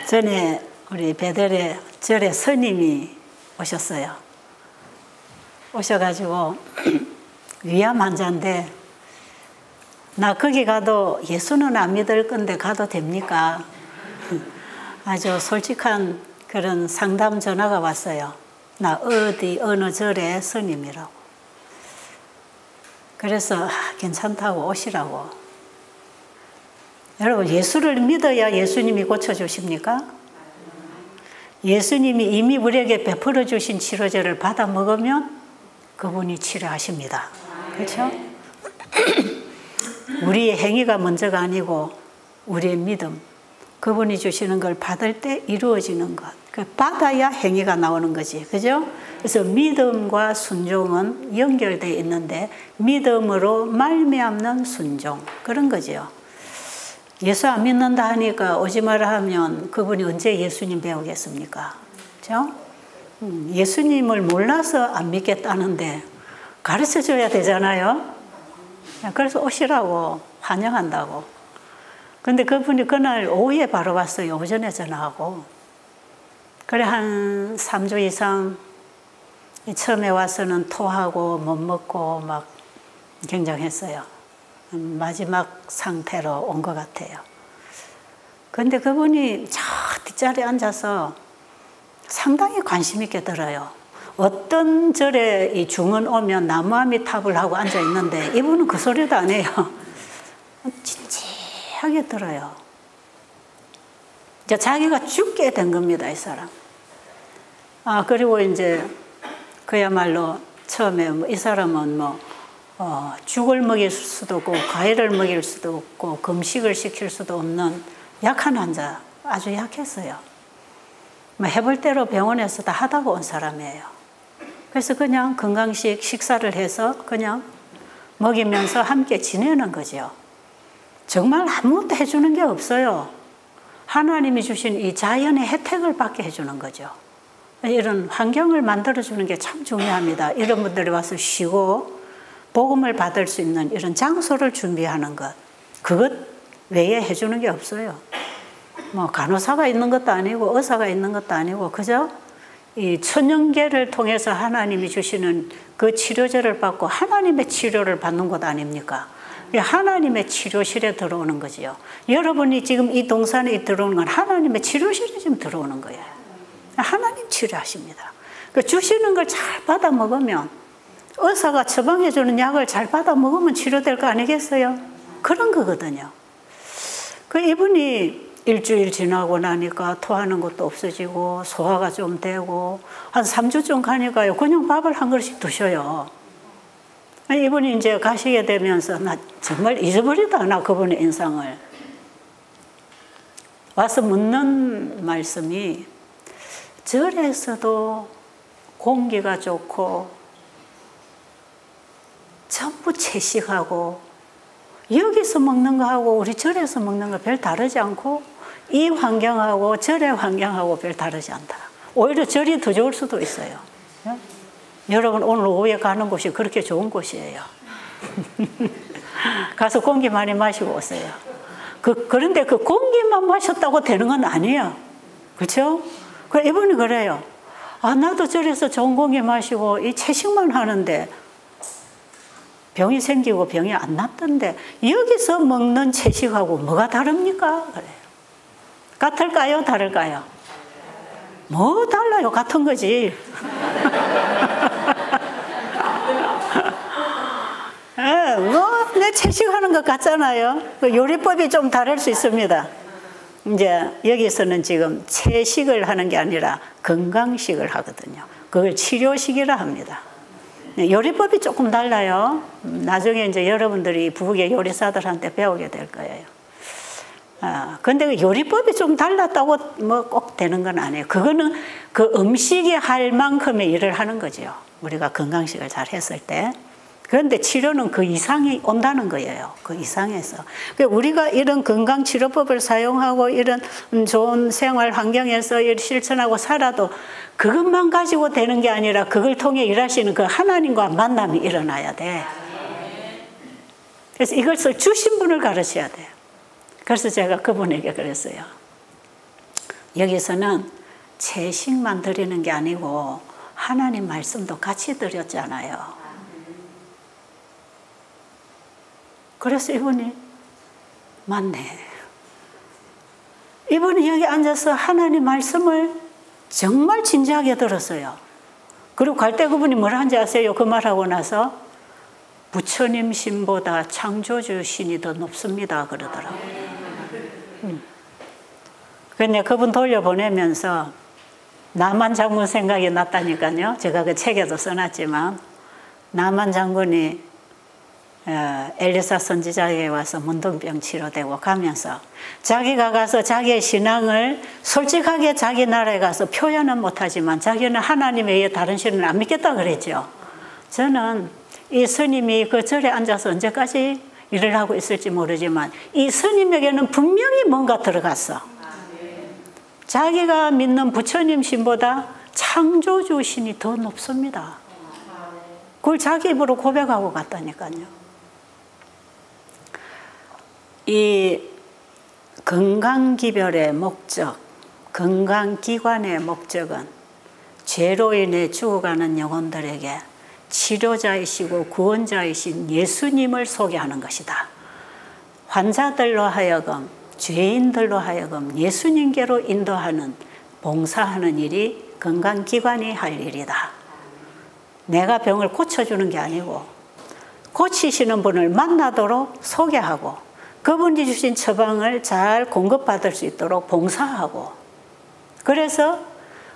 전에 우리 베델에 절에 스님이 오셨어요. 오셔가지고 위암 환자인데 나 거기 가도 예수는 안 믿을 건데 가도 됩니까? 아주 솔직한 그런 상담 전화가 왔어요. 나 어느 절에 스님이라고. 그래서 괜찮다고 오시라고. 여러분, 예수를 믿어야 예수님이 고쳐주십니까? 예수님이 이미 우리에게 베풀어 주신 치료제를 받아 먹으면 그분이 치료하십니다. 그렇죠? 우리의 행위가 먼저가 아니고 우리의 믿음, 그분이 주시는 걸 받을 때 이루어지는 것. 받아야 행위가 나오는 거지. 그죠? 그래서 믿음과 순종은 연결되어 있는데 믿음으로 말미암는 순종. 그런 거죠. 예수 안 믿는다 하니까 오지 마라 하면 그분이 언제 예수님 배우겠습니까? 그죠? 예수님을 몰라서 안 믿겠다는데 가르쳐 줘야 되잖아요. 그래서 오시라고 환영한다고. 근데 그분이 그날 오후에 바로 왔어요. 오전에 전화하고. 그래 한 3주 이상 처음에 와서는 토하고 못 먹고 막 굉장했어요. 마지막 상태로 온 것 같아요. 근데 그분이 저 뒷자리에 앉아서 상당히 관심 있게 들어요. 어떤 절에 이 중원 오면 나무아미탑을 하고 앉아 있는데 이분은 그 소리도 안 해요. 진지하게 들어요. 이제 자기가 죽게 된 겁니다, 이 사람. 그리고 이제 그야말로 처음에 이 사람은 죽을 먹일 수도 없고 과일을 먹일 수도 없고 금식을 시킬 수도 없는 약한 환자, 아주 약했어요. 해볼 대로 병원에서 다 하다가 온 사람이에요. 그래서 그냥 건강식 식사를 해서 그냥 먹이면서 함께 지내는 거죠. 정말 아무것도 해주는 게 없어요. 하나님이 주신 이 자연의 혜택을 받게 해주는 거죠. 이런 환경을 만들어주는 게 참 중요합니다. 이런 분들이 와서 쉬고 복음을 받을 수 있는 이런 장소를 준비하는 것. 그것 외에 해주는 게 없어요. 간호사가 있는 것도 아니고 의사가 있는 것도 아니고 그죠? 이 천연계를 통해서 하나님이 주시는 그 치료제를 받고 하나님의 치료를 받는 것 아닙니까? 하나님의 치료실에 들어오는 거지요. 여러분이 지금 이 동산에 들어오는 건 하나님의 치료실에 지금 들어오는 거예요. 하나님 치료하십니다. 주시는 걸 잘 받아 먹으면 의사가 처방해 주는 약을 잘 받아 먹으면 치료될 거 아니겠어요? 그런 거거든요. 이분이 일주일 지나고 나니까 토하는 것도 없어지고 소화가 좀 되고 한 3주쯤 가니까요. 그냥 밥을 한 그릇씩 드셔요. 이분이 이제 가시게 되면서 나 정말 잊어버리다 나 그분의 인상을. 와서 묻는 말씀이 절에서도 공기가 좋고 전부 채식하고 여기서 먹는 거하고 우리 절에서 먹는 거 별 다르지 않고 이 환경하고 절의 환경하고 별 다르지 않다. 오히려 절이 더 좋을 수도 있어요. 여러분 오늘 오후에 가는 곳이 그렇게 좋은 곳이에요. 가서 공기 많이 마시고 오세요. 그런데 그 공기만 마셨다고 되는 건 아니에요. 그렇죠? 이분이 그래요. 나도 절에서 좋은 공기 마시고 이 채식만 하는데 병이 생기고 병이 안 낫던데 여기서 먹는 채식하고 뭐가 다릅니까? 그래요. 같을까요? 다를까요? 뭐 달라요? 같은 거지. 내 채식하는 것 같잖아요. 요리법이 좀 다를 수 있습니다. 이제 여기서는 지금 채식을 하는 게 아니라 건강식을 하거든요. 그걸 치료식이라 합니다. 요리법이 조금 달라요. 나중에 이제 여러분들이 부엌의 요리사들한테 배우게 될 거예요. 근데 요리법이 좀 달랐다고 꼭 되는 건 아니에요. 그거는 그 음식이 할 만큼의 일을 하는 거죠. 우리가 건강식을 잘 했을 때. 그런데 치료는 그 이상이 온다는 거예요. 그 이상에서. 우리가 이런 건강치료법을 사용하고 이런 좋은 생활 환경에서 실천하고 살아도 그것만 가지고 되는 게 아니라 그걸 통해 일하시는 그 하나님과 만남이 일어나야 돼. 그래서 이것을 주신 분을 가르쳐야 돼요. 그래서 제가 그분에게 그랬어요. 여기서는 채식만 드리는 게 아니고 하나님 말씀도 같이 드렸잖아요. 그래서 이분이 맞네. 이분이 여기 앉아서 하나님 말씀을 정말 진지하게 들었어요. 그리고 갈 때 그분이 뭐라 하는지 아세요? 그 말하고 나서 부처님 신보다 창조주 신이 더 높습니다 그러더라고요. 근데 그분 돌려보내면서 나만 장군 생각이 났다니까요. 제가 그 책에도 써놨지만 나만 장군이 엘리사 선지자에게 와서 문둥병 치료되고 가면서 자기가 가서 자기의 신앙을 솔직하게 자기 나라에 가서 표현은 못하지만 자기는 하나님 외에 다른 신을 안 믿겠다 그랬죠. 저는 이 스님이 그 절에 앉아서 언제까지 일을 하고 있을지 모르지만 이 스님에게는 분명히 뭔가 들어갔어. 자기가 믿는 부처님 신보다 창조주 신이 더 높습니다. 그걸 자기 입으로 고백하고 갔다니까요. 이 건강기별의 목적, 건강기관의 목적은 죄로 인해 죽어가는 영혼들에게 치료자이시고 구원자이신 예수님을 소개하는 것이다. 환자들로 하여금, 죄인들로 하여금 예수님께로 인도하는, 봉사하는 일이 건강기관이 할 일이다. 내가 병을 고쳐주는 게 아니고 고치시는 분을 만나도록 소개하고 그분이 주신 처방을 잘 공급받을 수 있도록 봉사하고, 그래서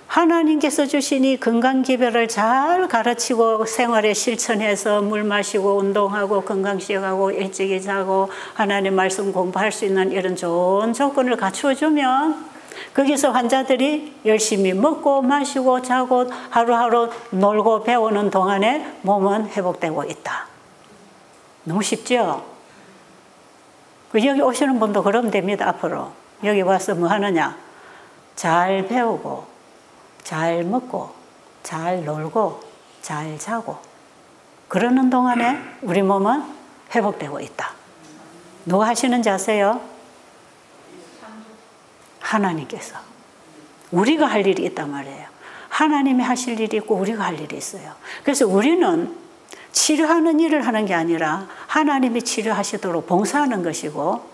하나님께서 주신 이 건강기별을 잘 가르치고 생활에 실천해서 물 마시고 운동하고 건강식하고 일찍이 자고 하나님 말씀 공부할 수 있는 이런 좋은 조건을 갖추어주면 거기서 환자들이 열심히 먹고 마시고 자고 하루하루 놀고 배우는 동안에 몸은 회복되고 있다. 너무 쉽죠? 여기 오시는 분도 그러면 됩니다. 앞으로 여기 와서 뭐 하느냐, 잘 배우고 잘 먹고 잘 놀고 잘 자고 그러는 동안에 우리 몸은 회복되고 있다. 누가 하시는지 아세요? 하나님께서. 우리가 할 일이 있단 말이에요. 하나님이 하실 일이 있고 우리가 할 일이 있어요. 그래서 우리는 치료하는 일을 하는 게 아니라 하나님이 치료하시도록 봉사하는 것이고,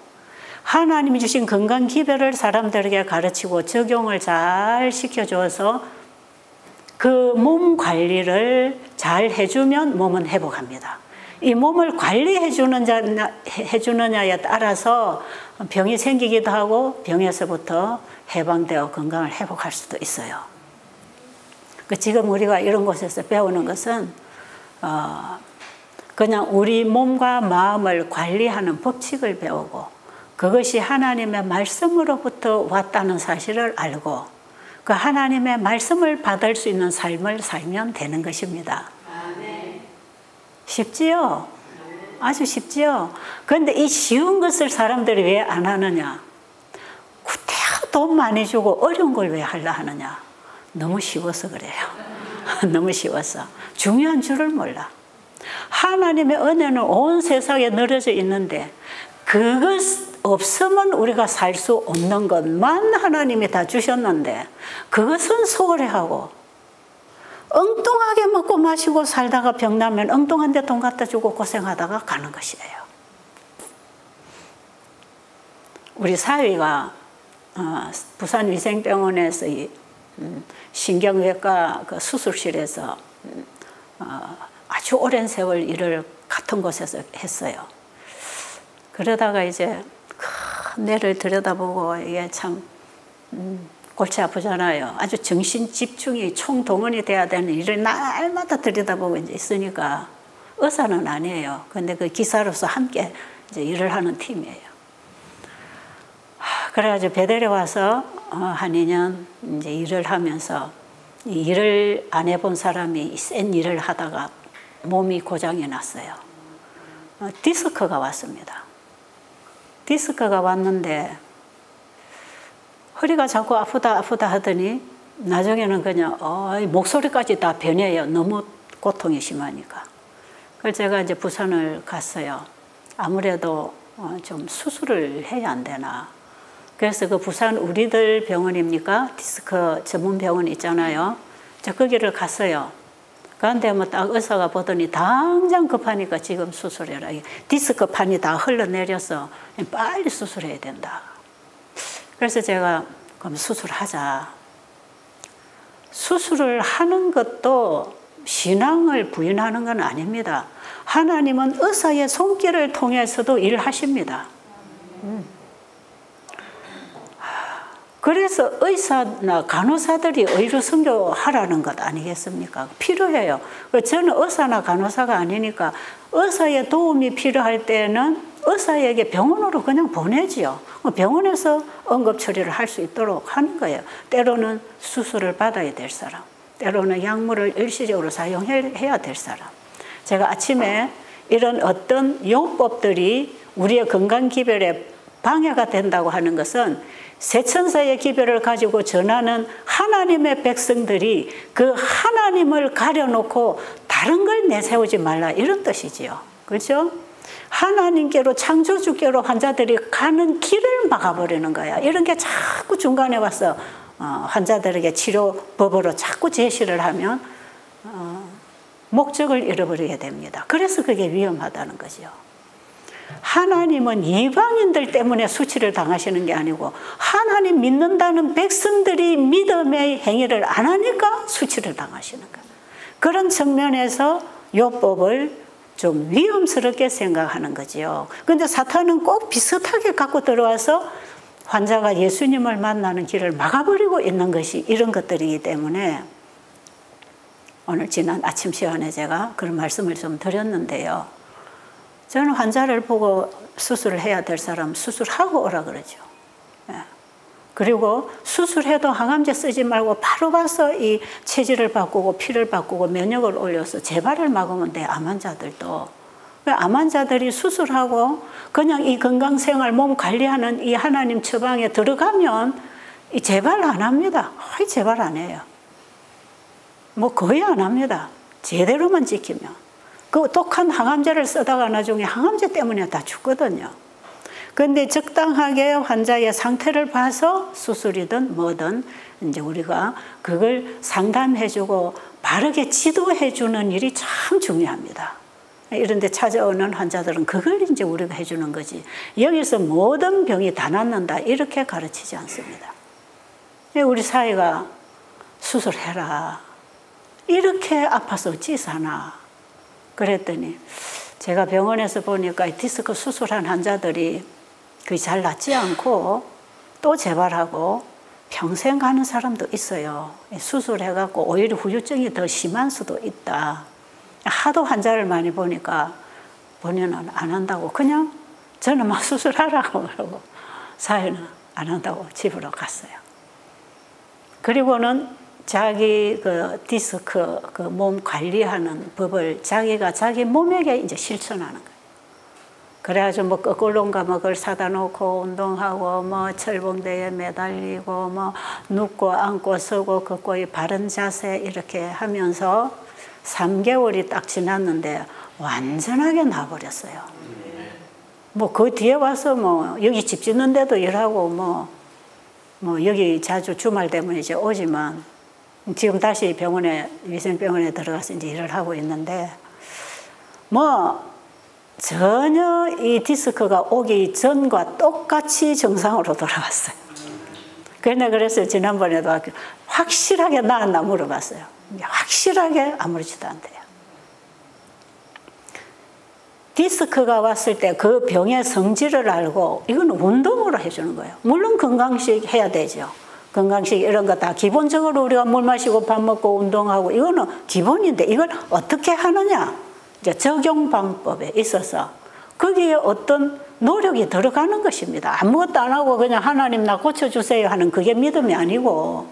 하나님이 주신 건강기별을 사람들에게 가르치고 적용을 잘 시켜줘서 그 몸 관리를 잘 해주면 몸은 회복합니다. 이 몸을 관리해 주느냐에 따라서 병이 생기기도 하고 병에서부터 해방되어 건강을 회복할 수도 있어요. 지금 우리가 이런 곳에서 배우는 것은 그냥 우리 몸과 마음을 관리하는 법칙을 배우고 그것이 하나님의 말씀으로부터 왔다는 사실을 알고 그 하나님의 말씀을 받을 수 있는 삶을 살면 되는 것입니다. 쉽지요? 아주 쉽지요? 그런데 이 쉬운 것을 사람들이 왜 안 하느냐? 구태여 돈 많이 주고 어려운 걸 왜 하려 하느냐? 너무 쉬워서 그래요. 너무 쉬워서. 중요한 줄을 몰라. 하나님의 은혜는 온 세상에 늘어져 있는데 그것 없으면 우리가 살 수 없는 것만 하나님이 다 주셨는데 그것은 소홀히 하고 엉뚱하게 먹고 마시고 살다가 병나면 엉뚱한 데 돈 갖다 주고 고생하다가 가는 것이에요. 우리 사위가 부산위생병원에서 신경외과 그 수술실에서 아주 오랜 세월 일을 같은 곳에서 했어요. 그러다가 이제 큰 뇌를 들여다보고 이게 참 골치 아프잖아요. 아주 정신 집중이 총동원이 돼야 되는 일을 날마다 들여다보고 이제 있으니까 의사는 아니에요. 근데 그 기사로서 함께 이제 일을 하는 팀이에요. 그래가지고 배달에 와서 한 2년 이제 일을 하면서 일을 안 해본 사람이 센 일을 하다가 몸이 고장이 났어요. 디스크가 왔습니다. 디스크가 왔는데 허리가 자꾸 아프다 하더니 나중에는 그냥 목소리까지 다 변해요. 너무 고통이 심하니까. 그래서 제가 이제 부산을 갔어요. 아무래도 좀 수술을 해야 안 되나. 그래서 그 부산 우리들 병원입니까? 디스크 전문 병원 있잖아요. 저 거기를 갔어요. 그런데 뭐 딱 의사가 보더니 당장 급하니까 지금 수술해라. 디스크 판이 다 흘러내려서 빨리 수술해야 된다. 그래서 제가 그럼 수술하자. 수술을 하는 것도 신앙을 부인하는 건 아닙니다. 하나님은 의사의 손길을 통해서도 일하십니다. 그래서 의사나 간호사들이 의료 선교하라는 것 아니겠습니까? 필요해요. 저는 의사나 간호사가 아니니까 의사의 도움이 필요할 때는 의사에게 병원으로 그냥 보내지요. 병원에서 응급 처리를 할 수 있도록 하는 거예요. 때로는 수술을 받아야 될 사람, 때로는 약물을 일시적으로 사용해야 될 사람. 제가 아침에 이런 어떤 요법들이 우리의 건강 기별에 방해가 된다고 하는 것은 세천사의 기별을 가지고 전하는 하나님의 백성들이 그 하나님을 가려놓고 다른 걸 내세우지 말라, 이런 뜻이지요. 그렇죠? 하나님께로, 창조주께로 환자들이 가는 길을 막아버리는 거야. 이런 게 자꾸 중간에 와서 환자들에게 치료법으로 자꾸 제시를 하면 목적을 잃어버리게 됩니다. 그래서 그게 위험하다는 거죠. 하나님은 이방인들 때문에 수치를 당하시는 게 아니고 하나님 믿는다는 백성들이 믿음의 행위를 안 하니까 수치를 당하시는 거예요. 그런 측면에서 욥법을 좀 위험스럽게 생각하는 거지요. 그런데 사탄은 꼭 비슷하게 갖고 들어와서 환자가 예수님을 만나는 길을 막아버리고 있는 것이 이런 것들이기 때문에 오늘 지난 아침 시간에 제가 그런 말씀을 좀 드렸는데요. 저는 환자를 보고 수술을 해야 될 사람 수술하고 오라 그러죠. 그리고 수술해도 항암제 쓰지 말고 바로 가서 이 체질을 바꾸고 피를 바꾸고 면역을 올려서 재발을 막으면 돼. 암 환자들도. 암 환자들이 수술하고 그냥 이 건강생활 몸 관리하는 이 하나님 처방에 들어가면 이 재발 안 합니다. 거의 재발 안 해요. 뭐 거의 안 합니다. 제대로만 지키면. 그 독한 항암제를 쓰다가 나중에 항암제 때문에 다 죽거든요. 그런데 적당하게 환자의 상태를 봐서 수술이든 뭐든 이제 우리가 그걸 상담해주고 바르게 지도해주는 일이 참 중요합니다. 이런데 찾아오는 환자들은 그걸 이제 우리가 해주는 거지. 여기서 모든 병이 다 낫는다 이렇게 가르치지 않습니다. 우리 사회가 수술해라. 이렇게 아파서 어찌 사나. 그랬더니 제가 병원에서 보니까 디스크 수술한 환자들이 그게 잘 낫지 않고 또 재발하고 평생 가는 사람도 있어요. 수술해갖고 오히려 후유증이 더 심한 수도 있다. 하도 환자를 많이 보니까 본인은 안 한다고 그냥 저는 막 수술하라고 그러고 사회는 안 한다고 집으로 갔어요. 그리고는 자기 그 디스크 그 몸 관리하는 법을 자기가 자기 몸에게 이제 실천하는 거예요. 그래가지고 뭐 거꾸로인가 뭐 그걸 사다 놓고 운동하고 뭐 철봉대에 매달리고 뭐 눕고 앉고 서고 걷고 이 바른 자세 이렇게 하면서 3개월이 딱 지났는데 완전하게 나버렸어요. 뭐 그 뒤에 와서 뭐 여기 집 짓는데도 일하고 뭐 여기 자주 주말 되면 이제 오지만 지금 다시 병원에 위생병원에 들어가서 이제 일을 하고 있는데 뭐 전혀 이 디스크가 오기 전과 똑같이 정상으로 돌아왔어요. 그래서 지난번에도 확실하게 나았나 물어봤어요. 확실하게 아무렇지도 않대요. 디스크가 왔을 때 그 병의 성질을 알고 이건 운동으로 해주는 거예요. 물론 건강식 해야 되죠. 건강식 이런 거 다 기본적으로 우리가 물 마시고 밥 먹고 운동하고 이거는 기본인데 이걸 어떻게 하느냐. 이제 적용 방법에 있어서 거기에 어떤 노력이 들어가는 것입니다. 아무것도 안 하고 그냥 하나님 나 고쳐주세요 하는 그게 믿음이 아니고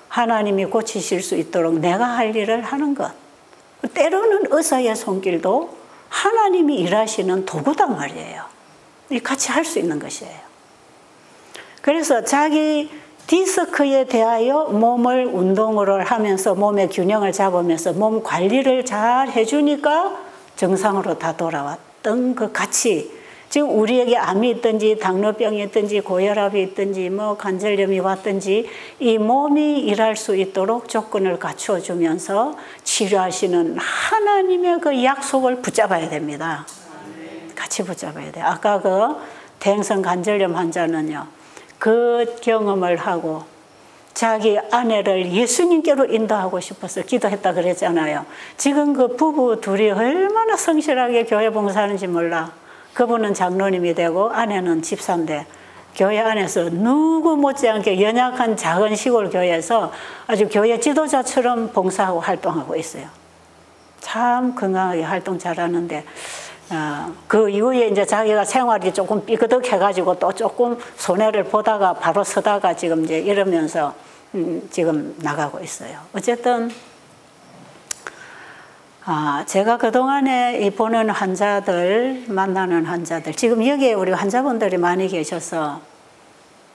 하나님이 고치실 수 있도록 내가 할 일을 하는 것. 때로는 의사의 손길도 하나님이 일하시는 도구단 말이에요. 같이 할 수 있는 것이에요. 그래서 자기 디스크에 대하여 몸을 운동을 하면서 몸의 균형을 잡으면서 몸 관리를 잘 해주니까 정상으로 다 돌아왔던 그 같이 지금 우리에게 암이 있든지 당뇨병이 있든지 고혈압이 있든지 뭐 관절염이 왔든지 이 몸이 일할 수 있도록 조건을 갖추어 주면서 치료하시는 하나님의 그 약속을 붙잡아야 됩니다. 같이 붙잡아야 돼요. 아까 그 대행성 관절염 환자는요, 그 경험을 하고 자기 아내를 예수님께로 인도하고 싶어서 기도했다 그랬잖아요. 지금 그 부부 둘이 얼마나 성실하게 교회 봉사하는지 몰라. 그분은 장로님이 되고 아내는 집사인데 교회 안에서 누구 못지않게 연약한 작은 시골 교회에서 아주 교회 지도자처럼 봉사하고 활동하고 있어요. 참 건강하게 활동 잘하는데 그 이후에 이제 자기가 생활이 조금 삐그덕해가지고 또 조금 손해를 보다가 바로 서다가 지금 이제 이러면서 지금 나가고 있어요. 어쨌든 제가 그동안에 이 보는 환자들, 만나는 환자들, 지금 여기에 우리 환자분들이 많이 계셔서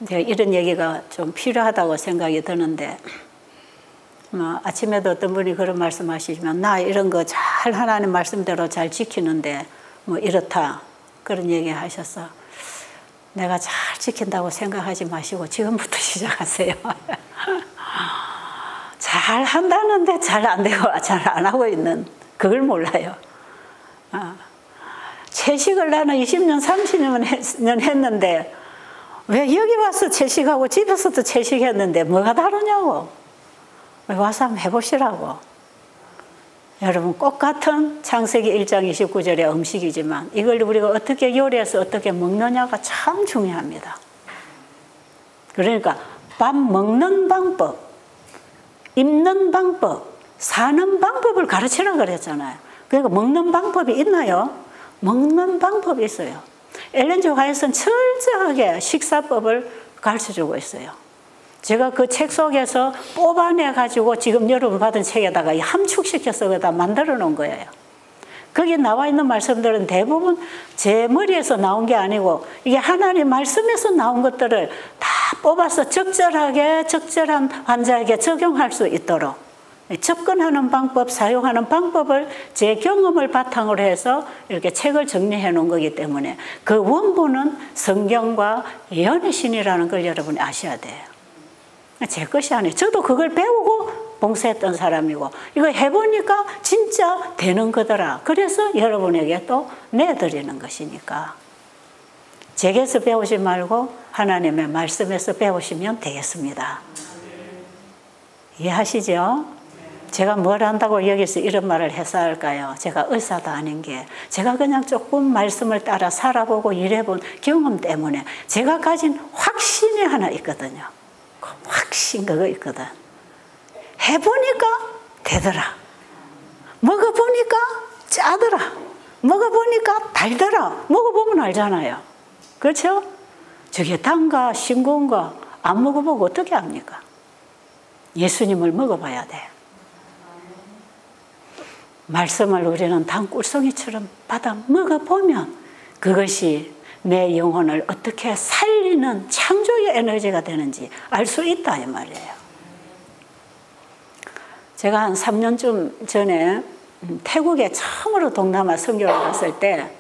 이런 얘기가 좀 필요하다고 생각이 드는데, 아침에도 어떤 분이 그런 말씀 하시지만, 나 이런 거 잘 하나님 말씀대로 잘 지키는데, 뭐 이렇다. 그런 얘기 하셔서, 내가 잘 지킨다고 생각하지 마시고, 지금부터 시작하세요. 잘 한다는데 잘 안 되고, 잘 안 하고 있는, 그걸 몰라요. 채식을 나는 20년, 30년 했는데 왜 여기 와서 채식하고 집에서도 채식했는데 뭐가 다르냐고. 와서 한번 해보시라고. 여러분 꼭 같은 창세기 1장 29절의 음식이지만 이걸 우리가 어떻게 요리해서 어떻게 먹느냐가 참 중요합니다. 그러니까 밥 먹는 방법, 입는 방법, 사는 방법을 가르치라 그랬잖아요. 그러니까 먹는 방법이 있나요? 먹는 방법이 있어요. 엘렌 지 화이트는 철저하게 식사법을 가르쳐주고 있어요. 제가 그 책 속에서 뽑아내가지고 지금 여러분 받은 책에다가 함축시켜서 거기다 만들어 놓은 거예요. 거기에 나와 있는 말씀들은 대부분 제 머리에서 나온 게 아니고 이게 하나님 말씀에서 나온 것들을 다 뽑아서 적절한 환자에게 적용할 수 있도록 접근하는 방법, 사용하는 방법을 제 경험을 바탕으로 해서 이렇게 책을 정리해 놓은 거기 때문에 그 원본은 성경과 예언의 신이라는 걸 여러분이 아셔야 돼요. 제 것이 아니에요. 저도 그걸 배우고 봉사했던 사람이고 이거 해보니까 진짜 되는 거더라. 그래서 여러분에게 또 내드리는 것이니까 제게서 배우지 말고 하나님의 말씀에서 배우시면 되겠습니다. 이해하시죠? 제가 뭘 한다고 여기서 이런 말을 해서 할까요? 제가 의사도 아닌 게 제가 그냥 조금 말씀을 따라 살아보고 일해본 경험 때문에 제가 가진 확신이 하나 있거든요. 그 확신 그거 있거든. 해보니까 되더라. 먹어보니까 짜더라. 먹어보니까 달더라. 먹어보면 알잖아요. 그렇죠? 저게 단가 싱거운가 안 먹어보고 어떻게 합니까? 예수님을 먹어봐야 돼. 말씀을 우리는 단꿀송이처럼 받아 먹어보면 그것이 내 영혼을 어떻게 살리는 창조의 에너지가 되는지 알 수 있다 이 말이에요. 제가 한 3년쯤 전에 태국에 처음으로 동남아 선교를 갔을 때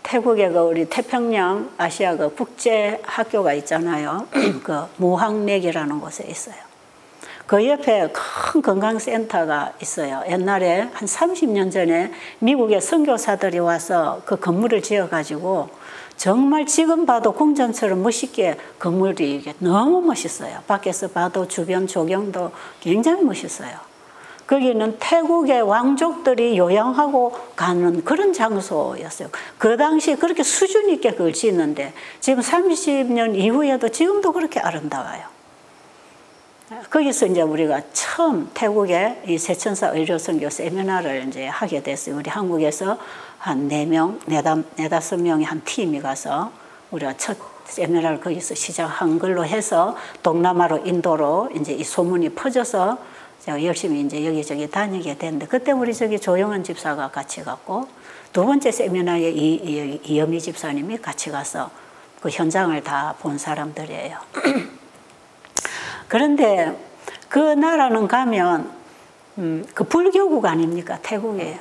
태국에 그 우리 태평양 아시아 그 국제 학교가 있잖아요. 그 무항맥이라는 곳에 있어요. 그 옆에 큰 건강센터가 있어요. 옛날에 한 30년 전에 미국의 선교사들이 와서 그 건물을 지어가지고 정말 지금 봐도 궁전처럼 멋있게 건물이 너무 멋있어요. 밖에서 봐도 주변 조경도 굉장히 멋있어요. 거기는 태국의 왕족들이 요양하고 가는 그런 장소였어요. 그 당시에 그렇게 수준 있게 그걸 짓는데 지금 30년 이후에도 지금도 그렇게 아름다워요. 거기서 이제 우리가 처음 태국에 이 세천사 의료선교 세미나를 이제 하게 됐어요. 우리 한국에서 한 4명, 4~5명이 한 팀이 가서 우리가 첫 세미나를 거기서 시작한 걸로 해서 동남아로 인도로 이제 이 소문이 퍼져서 제가 열심히 이제 여기저기 다니게 됐는데 그때 우리 저기 조영은 집사가 같이 갔고 두 번째 세미나에 이여미 집사님이 같이 가서 그 현장을 다 본 사람들이에요. 그런데 그 나라는 가면 그 불교국 아닙니까? 태국이에요.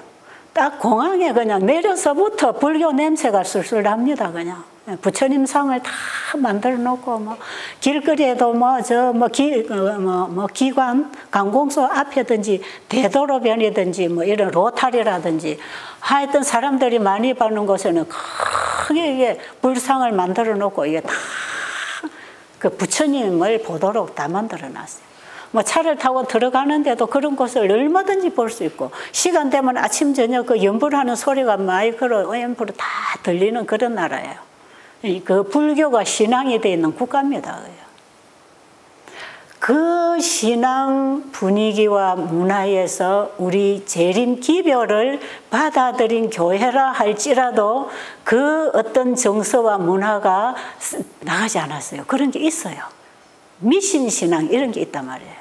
딱 공항에 그냥 내려서부터 불교 냄새가 술술 납니다. 그냥 부처님 상을 다 만들어 놓고 뭐 길거리에도 기관 관공서 앞에든지 대도로변이든지 뭐 이런 로타리라든지 하여튼 사람들이 많이 받는 곳에는 크게 이게 불상을 만들어 놓고 이게 다 그 부처님을 보도록 다 만들어 놨어요. 뭐 차를 타고 들어가는데도 그런 곳을 얼마든지 볼 수 있고, 시간 되면 아침 저녁 그 연불하는 소리가 마이크로 앰프로 다 들리는 그런 나라예요. 그 불교가 신앙이 되어 있는 국가입니다. 그 신앙 분위기와 문화에서 우리 재림 기별을 받아들인 교회라 할지라도 그 어떤 정서와 문화가 나가지 않았어요. 그런 게 있어요. 미신 신앙 이런 게 있단 말이에요.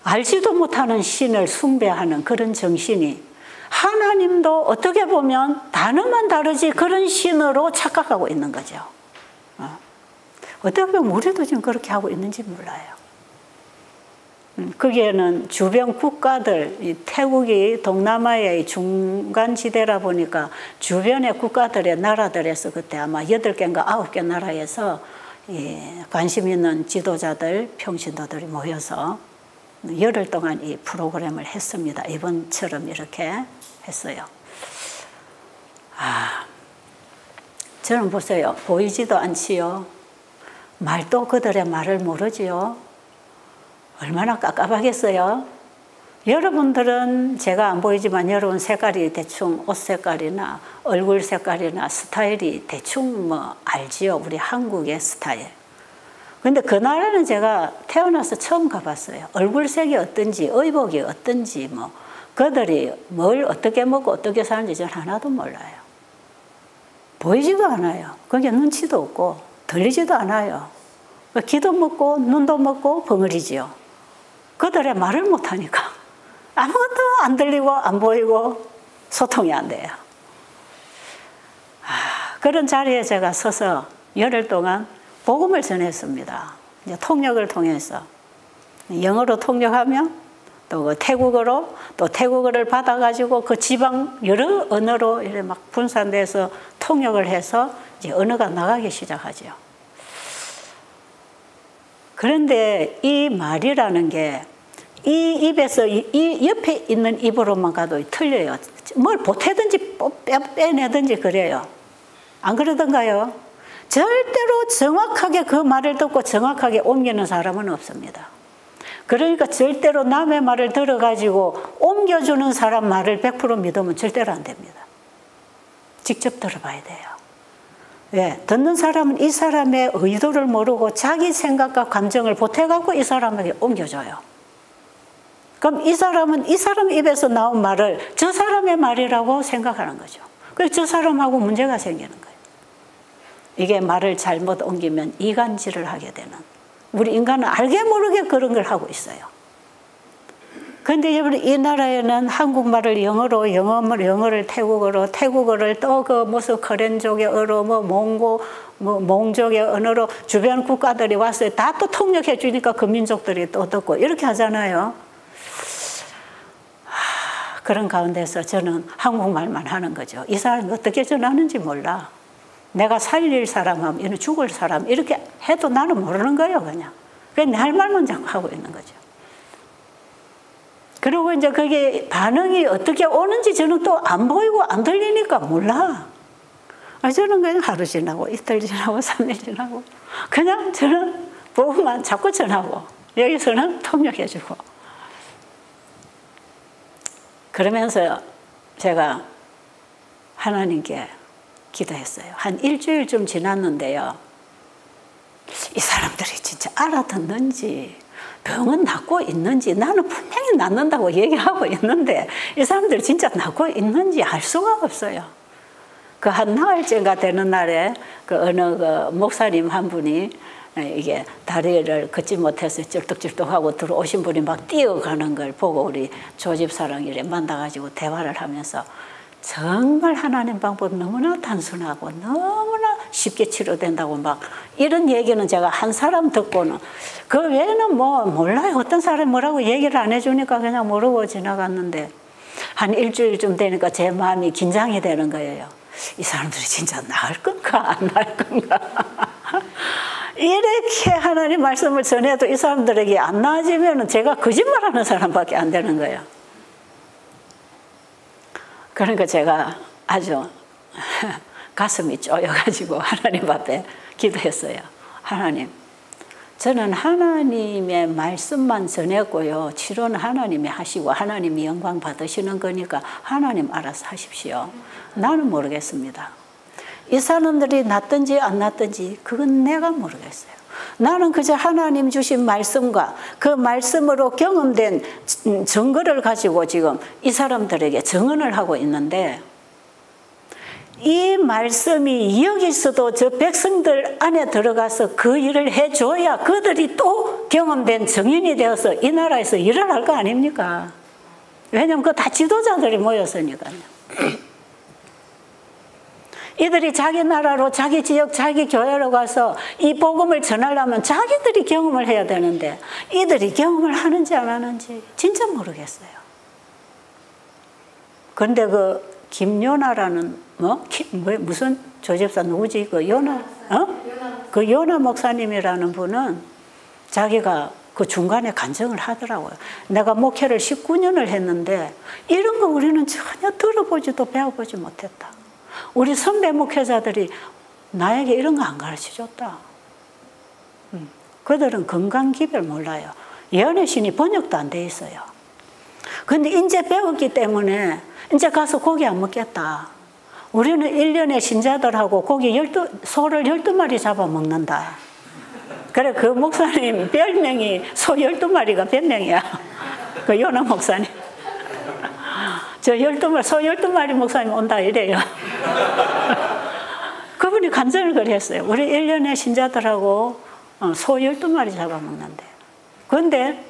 알지도 못하는 신을 숭배하는 그런 정신이, 하나님도 어떻게 보면 단어만 다르지 그런 신으로 착각하고 있는 거죠. 어떻게 보면 우리도 지금 그렇게 하고 있는지 몰라요. 거기에는 주변 국가들, 태국이 동남아의 중간지대라 보니까 주변의 국가들의 나라들에서 그때 아마 8개인가 9개 나라에서 관심 있는 지도자들, 평신도들이 모여서 열흘 동안 이 프로그램을 했습니다. 이번처럼 이렇게 했어요. 저는 보세요. 보이지도 않지요. 말도 그들의 말을 모르지요. 얼마나 깝깝하겠어요. 여러분들은 제가 안 보이지만 여러분 색깔이 대충 옷 색깔이나 얼굴 색깔이나 스타일이 대충 뭐 알지요. 우리 한국의 스타일. 근데 그 나라는 제가 태어나서 처음 가봤어요. 얼굴색이 어떤지, 의복이 어떤지, 뭐 그들이 뭘 어떻게 먹고 어떻게 사는지 저는 하나도 몰라요. 보이지도 않아요. 그게 눈치도 없고 들리지도 않아요. 귀도 먹고 눈도 먹고 벙어리지요. 그들의 말을 못하니까 아무것도 안 들리고 안 보이고 소통이 안 돼요. 그런 자리에 제가 서서 열흘 동안 복음을 전했습니다. 이제 통역을 통해서 영어로 통역하면 또 그 태국어로, 또 태국어를 받아가지고 그 지방 여러 언어로 이렇게 막 분산돼서 통역을 해서 이제 언어가 나가기 시작하죠. 그런데 이 말이라는 게 이 입에서 이 옆에 있는 입으로만 가도 틀려요. 뭘 보태든지 빼내든지 그래요. 안 그러던가요? 절대로 정확하게 그 말을 듣고 정확하게 옮기는 사람은 없습니다. 그러니까 절대로 남의 말을 들어가지고 옮겨주는 사람 말을 100% 믿으면 절대로 안 됩니다. 직접 들어봐야 돼요. 왜? 듣는 사람은 이 사람의 의도를 모르고 자기 생각과 감정을 보태갖고 이 사람에게 옮겨줘요. 그럼 이 사람은 이 사람 입에서 나온 말을 저 사람의 말이라고 생각하는 거죠. 그래서 저 사람하고 문제가 생기는 거예요. 이게 말을 잘못 옮기면 이간질을 하게 되는. 우리 인간은 알게 모르게 그런 걸 하고 있어요. 그런데 이 나라에는 한국말을 영어로, 영어를 태국어로, 태국어를 또 그 무슨 커렌족의 언어로, 몽족의 언어로 주변 국가들이 왔어요. 다 또 통역해 주니까 그 민족들이 또 듣고 이렇게 하잖아요. 그런 가운데서 저는 한국말만 하는 거죠. 이 사람이 어떻게 전하는지 몰라. 내가 살릴 사람 하면 얘는 죽을 사람 이렇게 해도 나는 모르는 거예요. 그냥. 그냥 내 할 말만 자꾸 하고 있는 거죠. 그리고 이제 그게 반응이 어떻게 오는지 저는 또 안 보이고 안 들리니까 몰라. 저는 그냥 하루 지나고 이틀 지나고 3일 지나고 그냥 저는 복음만 자꾸 전하고 여기서는 통역해주고. 그러면서 제가 하나님께 기도했어요. 한 일주일쯤 지났는데요. 이 사람들이 진짜 알아듣는지 병은 낫고 있는지 나는 분명히 낫는다고 얘기하고 있는데 이 사람들이 진짜 낫고 있는지 알 수가 없어요. 그 한 나흘째가 되는 날에 그 어느 그 목사님 한 분이 이게 다리를 걷지 못해서 쩔뚝쩔뚝하고 들어오신 분이 막 뛰어가는 걸 보고 우리 조집사랑이 만나가지고 대화를 하면서 정말 하나님 방법 너무나 단순하고 너무나 쉽게 치료된다고 막 이런 얘기는 제가 한 사람 듣고는 그 외에는 뭐 몰라요. 어떤 사람이 뭐라고 얘기를 안 해주니까 그냥 모르고 지나갔는데 한 일주일쯤 되니까 제 마음이 긴장이 되는 거예요. 이 사람들이 진짜 나을 건가 안 나을 건가. 이렇게 하나님 말씀을 전해도 이 사람들에게 안 나아지면 제가 거짓말하는 사람밖에 안 되는 거예요. 그러니까 제가 아주 가슴이 쪼여가지고 하나님 앞에 기도했어요. 하나님, 저는 하나님의 말씀만 전했고요. 치료는 하나님이 하시고 하나님이 영광 받으시는 거니까 하나님 알아서 하십시오. 나는 모르겠습니다. 이 사람들이 낫든지 안 낫든지 그건 내가 모르겠어요. 나는 그저 하나님 주신 말씀과 그 말씀으로 경험된 증거를 가지고 지금 이 사람들에게 증언을 하고 있는데, 이 말씀이 여기서도 저 백성들 안에 들어가서 그 일을 해줘야 그들이 또 경험된 증인이 되어서 이 나라에서 일을 할 거 아닙니까? 왜냐하면 그 다 지도자들이 모였으니까요. 이들이 자기 나라로, 자기 지역, 자기 교회로 가서 이 복음을 전하려면 자기들이 경험을 해야 되는데 이들이 경험을 하는지 안 하는지 진짜 모르겠어요. 그런데 그 김요나라는 무슨 조집사 누구지? 그 요나, 그 요나 목사님이라는 분은 자기가 그 중간에 간증을 하더라고요. 내가 목회를 19년을 했는데 이런 거 우리는 전혀 들어보지도 배워보지 못했다. 우리 선배 목회자들이 나에게 이런 거 안 가르쳐줬다. 그들은 건강기별 몰라요. 예언의 신이 번역도 안 돼 있어요. 근데 이제 배웠기 때문에 이제 가서 고기 안 먹겠다. 우리는 1년에 신자들하고 소를 12마리 잡아먹는다. 그래, 그 목사님 별명이 소 12마리가 별명이야. 그 요나 목사님. 저 12마리, 소 12마리 목사님 온다 이래요. 그분이 간증을 그랬어요. 우리 1년에 신자들하고 소 12마리 잡아먹는데. 그런데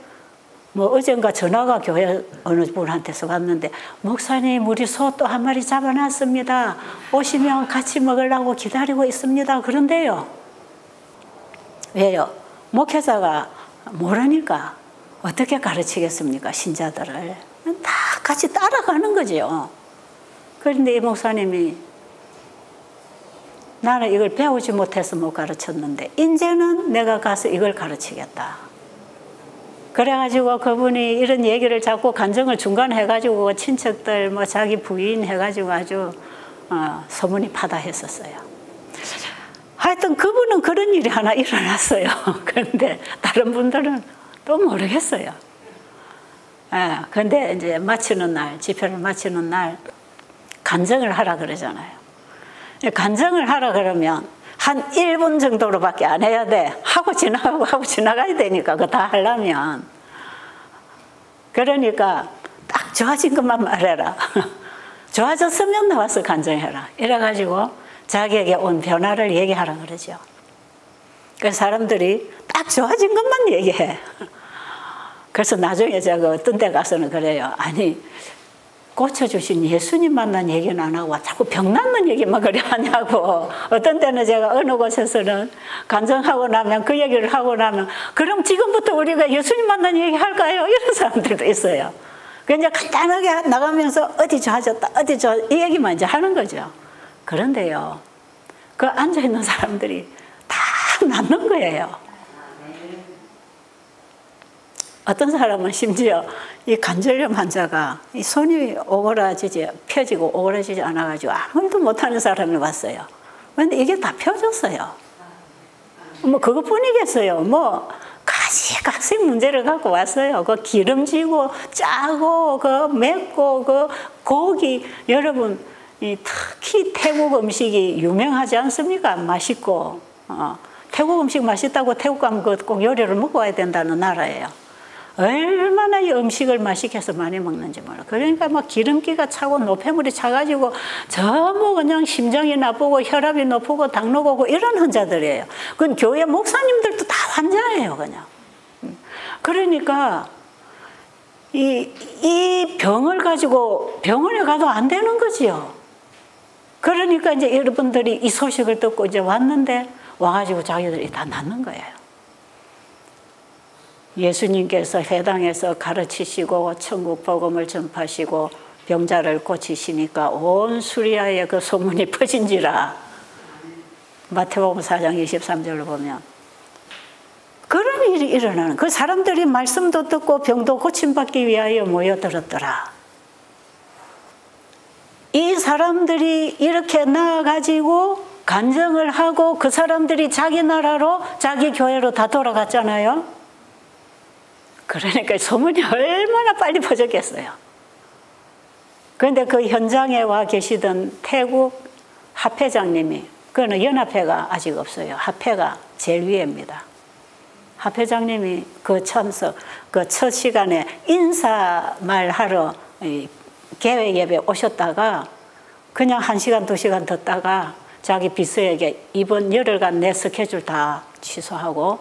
뭐 어젠가 전화가 교회 어느 분한테서 왔는데, 목사님 우리 소 또 한 마리 잡아놨습니다. 오시면 같이 먹으려고 기다리고 있습니다. 그런데요. 왜요? 목회자가 모르니까 어떻게 가르치겠습니까? 신자들을. 다 같이 따라가는 거죠. 그런데 이 목사님이 나는 이걸 배우지 못해서 못 가르쳤는데 이제는 내가 가서 이걸 가르치겠다. 그래가지고 그분이 이런 얘기를 자꾸 간증을 중간에 해가지고 친척들 뭐 자기 부인 해가지고 아주 소문이 파다했었어요. 하여튼 그분은 그런 일이 하나 일어났어요. 그런데 다른 분들은 또 모르겠어요. 근데 이제 마치는 날, 집회를 마치는 날 간증을 하라 그러잖아요. 간증을 하라 그러면 한 1분 정도로밖에 안 해야 돼. 하고 지나가야 되니까 그거 다 하려면. 그러니까 딱 좋아진 것만 말해라. 좋아졌으면 나와서 간증해라. 이래가지고 자기에게 온 변화를 얘기하라 그러죠. 그 사람들이 딱 좋아진 것만 얘기해. 그래서 나중에 제가 어떤 데 가서는 그래요. 아니, 고쳐주신 예수님 만난 얘기는 안 하고 자꾸 병 낫는 얘기만 그래 하냐고. 어떤 때는 제가 어느 곳에서는 간증하고 나면 그 얘기를 하고 나면 그럼 지금부터 우리가 예수님 만난 얘기 할까요? 이런 사람들도 있어요. 그냥 간단하게 나가면서 어디 좋아졌다, 어디 이 얘기만 이제 하는 거죠. 그런데요, 그 앉아있는 사람들이 다 낫는 거예요. 어떤 사람은 심지어 이 관절염 환자가 이 손이 펴지고 오그라지지 않아가지고 아무 일도 못하는 사람을 봤어요. 그런데 이게 다 펴졌어요. 뭐 그것뿐이겠어요. 뭐 가지각색 문제를 갖고 왔어요. 그 기름지고 짜고 그 맵고 그 고기, 여러분 특히 태국 음식이 유명하지 않습니까? 맛있고 태국 음식 맛있다고 태국 가면 꼭 요리를 먹고 와야 된다는 나라예요. 얼마나 이 음식을 맛있게 해서 많이 먹는지 몰라. 그러니까 막 기름기가 차고 노폐물이 차가지고 전부 그냥 심장이 나쁘고 혈압이 높고 당 높고 이런 환자들이에요. 그건 교회 목사님들도 다 환자예요, 그냥. 그러니까 이 병을 가지고 병원에 가도 안 되는 거지요. 그러니까 이제 여러분들이 이 소식을 듣고 이제 왔는데 와가지고 자기들이 다 낫는 거예요. 예수님께서 회당에서 가르치시고 천국 복음을 전파하시고 병자를 고치시니까 온 수리아에 그 소문이 퍼진지라. 마태복음 4장 23절을 보면 그런 일이 일어나는, 그 사람들이 말씀도 듣고 병도 고침받기 위하여 모여들었더라. 이 사람들이 이렇게 나아가지고 간증을 하고 그 사람들이 자기 나라로 자기 교회로 다 돌아갔잖아요. 그러니까 소문이 얼마나 빨리 퍼졌겠어요. 그런데 그 현장에 와 계시던 태국 합회장님이, 그거는 연합회가 아직 없어요. 합회가 제일 위에입니다. 합회장님이 그 참석, 그 첫 시간에 인사말 하러 개회 예배 오셨다가 그냥 1시간, 2시간 듣다가 자기 비서에게 이번 열흘간 내 스케줄 다 취소하고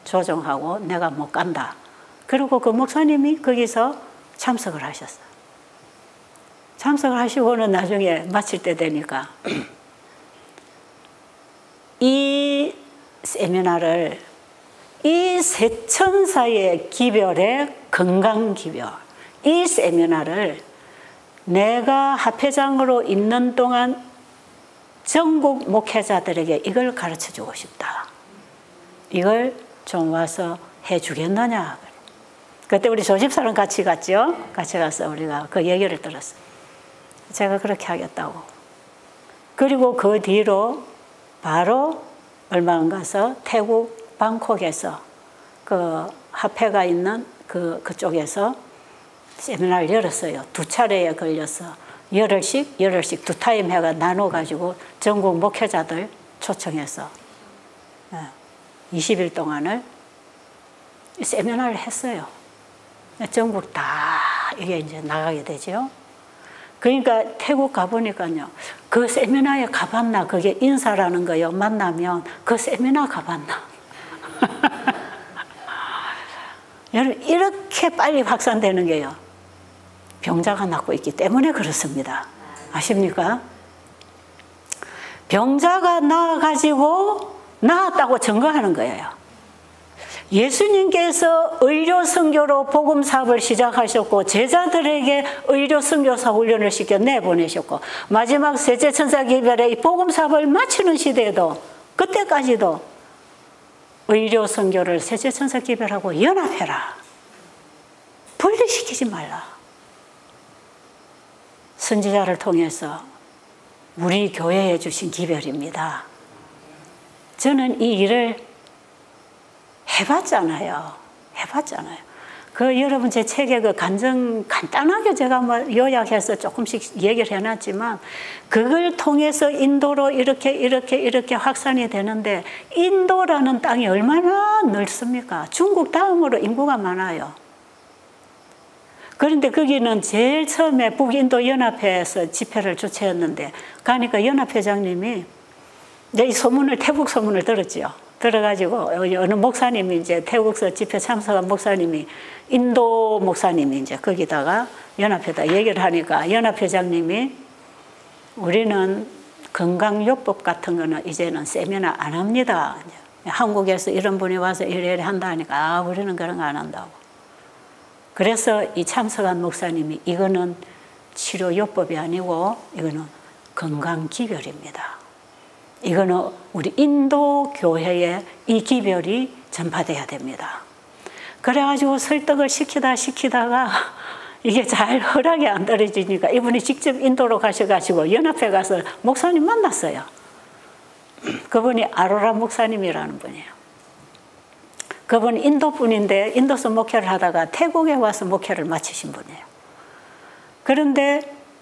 조정하고 내가 못 간다. 그리고 그 목사님이 거기서 참석을 하셨어요. 참석을 하시고는 나중에 마칠 때 되니까 이 세미나를, 이 세천사의 기별의 건강기별, 이 세미나를 내가 합회장으로 있는 동안 전국 목회자들에게 이걸 가르쳐주고 싶다. 이걸 좀 와서 해주겠느냐. 그때 우리 조집사랑 같이 갔죠. 같이 가서 우리가 그 얘기를 들었어요. 제가 그렇게 하겠다고. 그리고 그 뒤로 바로 얼마 안 가서 태국 방콕에서 그 합회가 있는 그쪽에서 세미나를 열었어요. 2차례에 걸려서 열흘씩 2타임 해가 나눠가지고 전국 목회자들 초청해서 20일 동안을 세미나를 했어요. 전국 다 이게 이제 나가게 되죠. 그러니까 태국 가보니까요. 그 세미나에 가봤나? 그게 인사라는 거요. 만나면 그 세미나 가봤나? 여러분, 이렇게 빨리 확산되는 게요. 병자가 낫고 있기 때문에 그렇습니다. 아십니까? 병자가 나아가지고 나았다고 증거하는 거예요. 예수님께서 의료 선교로 복음 사업을 시작하셨고 제자들에게 의료 선교사 훈련을 시켜 내보내셨고 마지막 셋째 천사 기별의 이 복음 사업을 마치는 시대에도 그때까지도 의료 선교를 셋째 천사 기별하고 연합해라. 분리시키지 말라. 선지자를 통해서 우리 교회에 주신 기별입니다. 저는 이 일을 해봤잖아요. 그 여러분 제 책에 그 간증 간단하게 제가 뭐 요약해서 조금씩 얘기를 해놨지만 그걸 통해서 인도로 이렇게 확산이 되는데 인도라는 땅이 얼마나 넓습니까? 중국 다음으로 인구가 많아요. 그런데 거기는 제일 처음에 북인도 연합회에서 집회를 주최했는데 가니까 연합회장님이 이 소문을 태국 소문을 들었죠. 들어가지고 어느 목사님이 이제 태국서 집회 참석한 목사님이 인도 목사님이 이제 거기다가 연합회다 얘기를 하니까 연합회장님이 우리는 건강요법 같은 거는 이제는 세미나 안 합니다. 한국에서 이런 분이 와서 이래 한다 하니까 우리는 그런 거 안 한다고. 그래서 이 참석한 목사님이 이거는 치료요법이 아니고 이거는 건강기별입니다. 이거는 우리 인도 교회에 이 기별이 전파돼야 됩니다. 그래가지고 설득을 시키다가 이게 잘 허락이 안 떨어지니까 이분이 직접 인도로 가셔가지고 연합회 가서 목사님 만났어요. 그분이 아로라 목사님이라는 분이에요. 그분이 인도 분인데 인도서 목회를 하다가 태국에 와서 목회를 마치신 분이에요. 그런데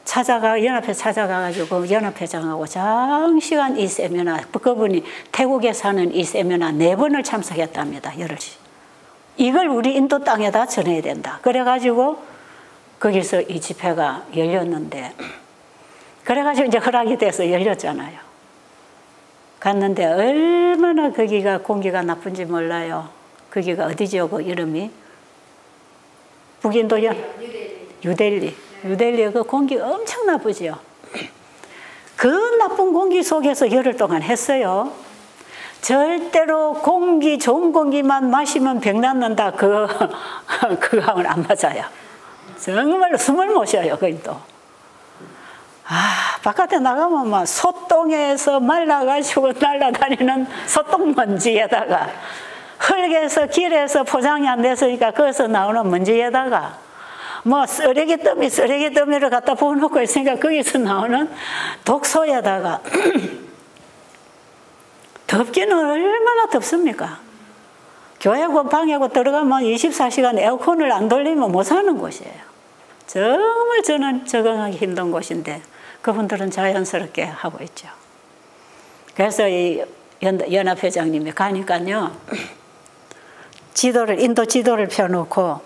연합회 찾아가가지고 연합회장하고 장시간 이 세미나, 그분이 태국에 사는 이 세미나 4번을 참석했답니다. 열흘씩. 이걸 우리 인도 땅에다 전해야 된다. 그래가지고 거기서 이 집회가 열렸는데, 그래가지고 이제 허락이 돼서 열렸잖아요. 갔는데 얼마나 거기가 공기가 나쁜지 몰라요. 거기가 어디죠? 그 이름이? 북인도 뉴델리 그 공기 엄청 나쁘죠. 그 나쁜 공기 속에서 열흘 동안 했어요. 절대로 좋은 공기만 마시면 병 낫는다. 그거하고는 안 맞아요. 정말로 숨을 못 쉬어요. 거긴 또. 바깥에 나가면 막 소똥에서 말라가지고 날아다니는 소똥 먼지에다가 흙에서 길에서 포장이 안 됐으니까 거기서 나오는 먼지에다가 뭐 쓰레기 더미를 갖다 부어놓고 있으니까 거기서 나오는 독소에다가 덥기는 얼마나 덥습니까? 교회고 방에고 들어가면 24시간 에어컨을 안 돌리면 못 사는 곳이에요. 정말 저는 적응하기 힘든 곳인데 그분들은 자연스럽게 하고 있죠. 그래서 이 연합회장님이 가니까요, 인도 지도를 펴놓고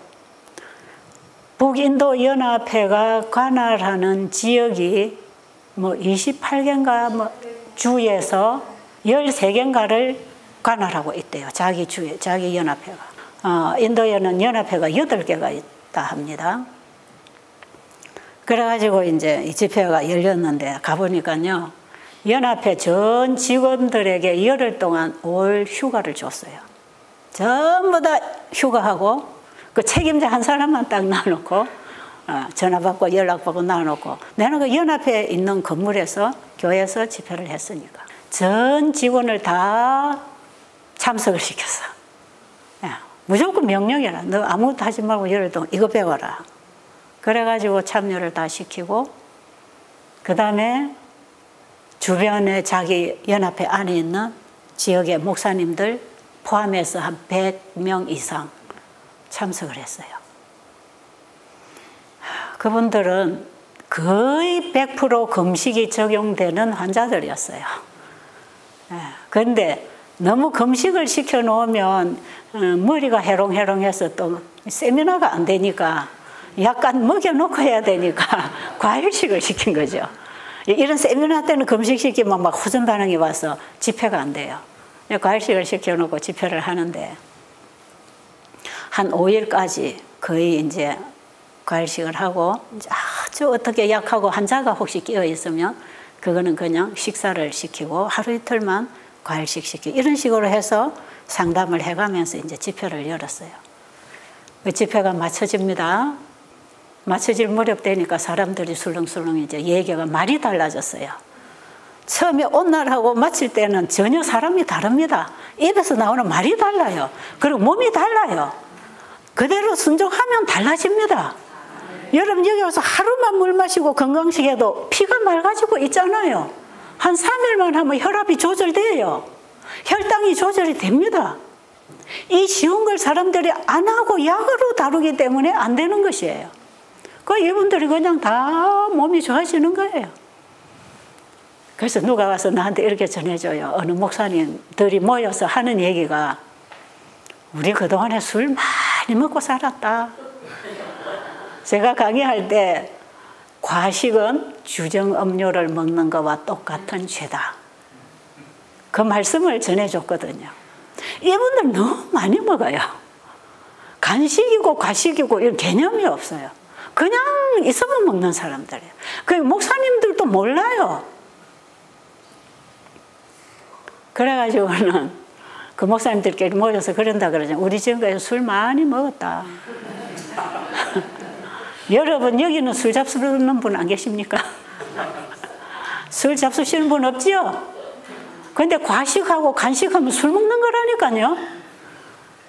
북인도 연합회가 관할하는 지역이 뭐 28개인가 뭐 주에서 13개인가를 관할하고 있대요. 자기 주에, 자기 연합회가. 인도에는 연합회가 8개가 있다 합니다. 그래가지고 이제 이 집회가 열렸는데 가보니까요, 연합회 전 직원들에게 열흘 동안 올 휴가를 줬어요. 전부 다 휴가하고 그 책임자 한 사람만 딱 놔놓고 전화 받고 연락 받고 놔놓고, 내가 그 연합회에 있는 건물에서 교회에서 집회를 했으니까 전 직원을 다 참석을 시켰어. 무조건 명령이라. 너 아무것도 하지 말고 열흘 동안 이거 배워라. 그래가지고 참여를 다 시키고, 그 다음에 주변에 자기 연합회 안에 있는 지역의 목사님들 포함해서 한 100명 이상 참석을 했어요. 그분들은 거의 100% 금식이 적용되는 환자들이었어요. 그런데 너무 금식을 시켜놓으면 머리가 해롱해롱해서 또 세미나가 안 되니까 약간 먹여놓고 해야 되니까 과일식을 시킨 거죠. 이런 세미나 때는 금식시키면 막 호전 반응이 와서 집회가 안 돼요. 과일식을 시켜놓고 집회를 하는데 한 5일까지 거의 이제 과일식을 하고, 아주 어떻게 약하고 환자가 혹시 끼어 있으면 그거는 그냥 식사를 시키고 하루 이틀만 과일식 시키고 이런 식으로 해서 상담을 해가면서 이제 집회를 열었어요. 그 집회가 마쳐집니다. 마쳐질 무렵 되니까 사람들이 술렁술렁 이제 얘기가 말이 달라졌어요. 처음에 온 날하고 마칠 때는 전혀 사람이 다릅니다. 입에서 나오는 말이 달라요. 그리고 몸이 달라요. 그대로 순종하면 달라집니다. 여러분 여기 와서 하루만 물 마시고 건강식 해도 피가 맑아지고 있잖아요. 한 3일만 하면 혈압이 조절돼요. 혈당이 조절이 됩니다. 이 쉬운 걸 사람들이 안 하고 약으로 다루기 때문에 안 되는 것이에요. 그 이분들이 그냥 다 몸이 좋아지는 거예요. 그래서 누가 와서 나한테 이렇게 전해줘요. 어느 목사님들이 모여서 하는 얘기가, 우리 그동안에 술 많이 먹고 살았다. 제가 강의할 때 과식은 주정 음료를 먹는 것과 똑같은 죄다. 그 말씀을 전해줬거든요. 이분들 너무 많이 먹어요. 간식이고 과식이고 이런 개념이 없어요. 그냥 있으면 먹는 사람들이에요. 그 목사님들도 몰라요. 그래가지고는 그 목사님들끼리 모여서 그런다 그러죠. 우리 지금까지 술 많이 먹었다. 여러분 여기는 술 잡수는 분 안 계십니까? 술 잡수시는 분 없지요? 근데 과식하고 간식하면 술 먹는 거라니까요.